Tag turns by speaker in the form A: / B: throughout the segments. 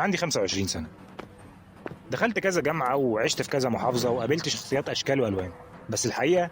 A: عندي 25 سنة. دخلت كذا جامعة وعشت في كذا محافظة وقابلت شخصيات أشكال وألوان، بس الحقيقة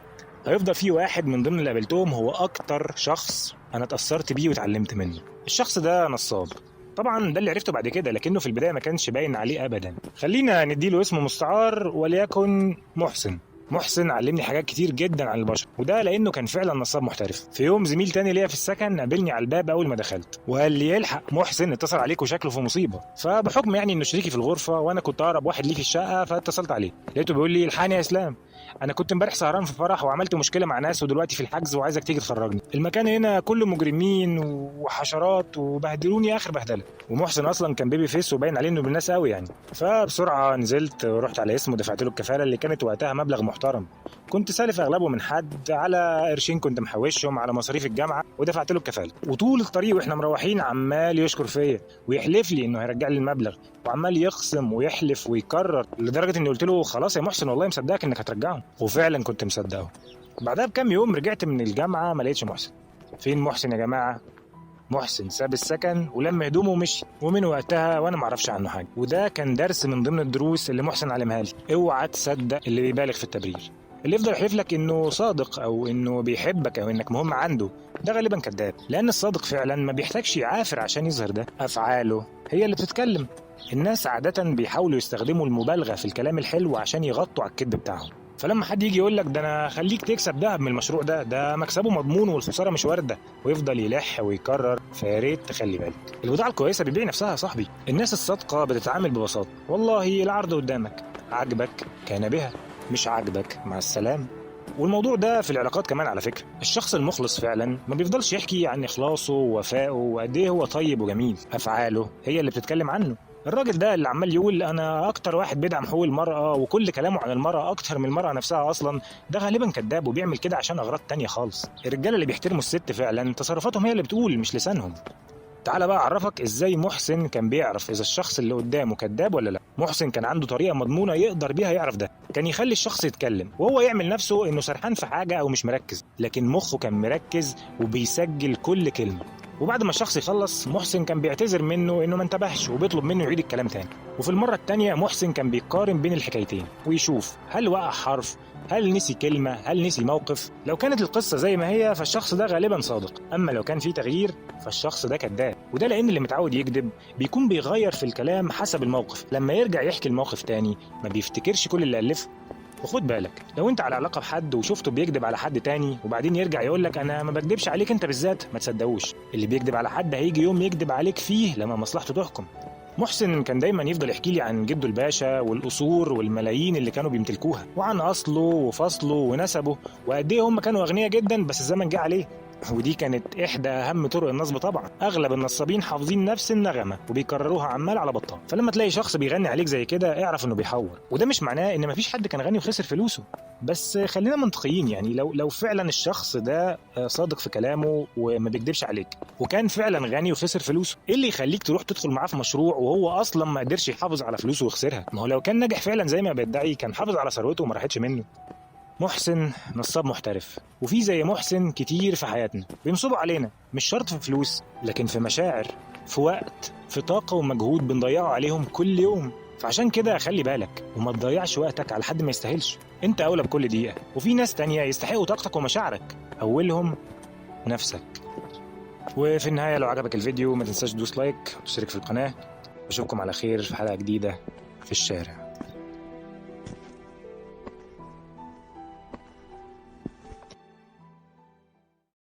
A: هيفضل في واحد من ضمن اللي قابلتهم هو أكتر شخص أنا اتأثرت بيه واتعلمت منه. الشخص ده نصاب. طبعا ده اللي عرفته بعد كده، لكنه في البداية ما كانش باين عليه أبدا. خلينا نديله اسم مستعار وليكن محسن. محسن علمني حاجات كتير جدا عن البشر، وده لانه كان فعلا نصاب محترف. في يوم زميل تاني ليا في السكن قابلني على الباب اول ما دخلت وقال لي يلحق محسن اتصل عليك وشكله في مصيبه. فبحكم يعني انه شريكي في الغرفه وانا كنت اقرب واحد ليه في الشقه فاتصلت عليه، لقيته بيقول لي الحقني يا اسلام، انا كنت امبارح سهران في فرح وعملت مشكله مع ناس ودلوقتي في الحجز وعايزك تيجي تخرجني. المكان هنا كله مجرمين وحشرات وبهدلوني اخر بهدله. ومحسن اصلا كان بيبي فيس وباين عليه انه بالناس قوي يعني. فبسرعه نزلت ورحت على اسمه ودفعت له الكفاله اللي كانت وقتها مبلغ محترم. كنت سالف اغلبه من حد على قرشين كنت محوشهم على مصاريف الجامعه ودفعت له الكفاله. وطول الطريق واحنا مروحين عمال يشكر فيا ويحلف لي انه هيرجع لي المبلغ، وعمال يقسم ويحلف ويكرر لدرجه اني قلت له خلاص يا محسن والله مصدقك انك هترجعه، وفعلا كنت مصدقه. بعدها بكام يوم رجعت من الجامعه ما لقيتش محسن. فين محسن يا جماعه؟ محسن ساب السكن ولم هدومه ومشي، ومن وقتها وانا معرفش عنه حاجه. وده كان درس من ضمن الدروس اللي محسن علمها لي، اوعى تصدق اللي بيبالغ في التبرير. اللي يفضل يحلف لك انه صادق او انه بيحبك او انك مهم عنده ده غالبا كذاب، لان الصادق فعلا ما بيحتاجش يعافر عشان يظهر ده، افعاله هي اللي بتتكلم. الناس عاده بيحاولوا يستخدموا المبالغه في الكلام الحلو عشان يغطوا على الكذب بتاعهم. فلما حد يجي يقول لك ده انا خليك تكسب دهب من المشروع ده مكسبه مضمون والخساره مش وارده، ويفضل يلح ويكرر، فيا ريت تخلي بالك. البضاعه الكويسه بتبيع نفسها يا صاحبي. الناس الصادقه بتتعامل ببساطه، والله العرض قدامك، عجبك كان بها، مش عاجبك مع السلامه. والموضوع ده في العلاقات كمان على فكره. الشخص المخلص فعلا ما بيفضلش يحكي عن اخلاصه ووفائه وقد ايه هو طيب وجميل، افعاله هي اللي بتتكلم عنه. الراجل ده اللي عمال يقول انا اكتر واحد بيدعم حقوق المرأة وكل كلامه عن المرأة اكتر من المرأة نفسها اصلا، ده غالبا كذاب وبيعمل كده عشان اغراض تانية خالص. الرجالة اللي بيحترموا الست فعلا تصرفاتهم هي اللي بتقول مش لسانهم. تعال بقى اعرفك ازاي محسن كان بيعرف اذا الشخص اللي قدامه كذاب ولا لا. محسن كان عنده طريقة مضمونة يقدر بيها يعرف ده. كان يخلي الشخص يتكلم وهو يعمل نفسه انه سرحان في حاجة او مش مركز، لكن مخه كان مركز وبيسجل كل كلمة. وبعد ما الشخص يخلص محسن كان بيعتذر منه انه ما انتبهش وبيطلب منه يعيد الكلام تاني. وفي المرة التانية محسن كان بيقارن بين الحكايتين ويشوف هل وقع حرف، هل نسي كلمة، هل نسي موقف. لو كانت القصة زي ما هي فالشخص ده غالبا صادق، اما لو كان في تغيير فالشخص ده كذاب. وده لان اللي متعود يكذب بيكون بيغير في الكلام حسب الموقف، لما يرجع يحكي الموقف تاني ما بيفتكرش كل اللي ألفه. وخد بالك لو انت على علاقه بحد وشفته بيكذب على حد تاني وبعدين يرجع يقول لك انا ما بكذبش عليك انت بالذات، ما تصدقوش. اللي بيكذب على حد هيجي يوم يكذب عليك فيه لما مصلحته تحكم. محسن كان دايما يفضل يحكي لي عن جده الباشا والقصور والملايين اللي كانوا بيمتلكوها، وعن اصله وفصله ونسبه، وقد ايه هم كانوا اغنياء جدا بس الزمن جه عليه. ودي كانت احدى اهم طرق النصب طبعا. اغلب النصابين حافظين نفس النغمه وبيكرروها عمال على بطال. فلما تلاقي شخص بيغني عليك زي كده اعرف انه بيحور. وده مش معناه ان مفيش حد كان غني وخسر فلوسه، بس خلينا منطقيين. يعني لو فعلا الشخص ده صادق في كلامه وما بيكذبش عليك وكان فعلا غني وخسر فلوسه، ايه اللي يخليك تروح تدخل معاه في مشروع وهو اصلا ما قدرش يحافظ على فلوسه وخسرها؟ ما هو لو كان نجح فعلا زي ما بيدعي كان حافظ على ثروته وما راحتش منه. محسن نصاب محترف، وفي زي محسن كتير في حياتنا بينصبوا علينا، مش شرط في فلوس لكن في مشاعر، في وقت، في طاقة ومجهود بنضيعه عليهم كل يوم. فعشان كده خلي بالك وما تضيعش وقتك على حد ما يستاهلش. انت اولى بكل دقيقة، وفي ناس تانية يستحقوا طاقتك ومشاعرك، اولهم نفسك. وفي النهاية لو عجبك الفيديو ما تنساش تدوس لايك وتشترك في القناة. اشوفكم على خير في حلقة جديدة في الشارع.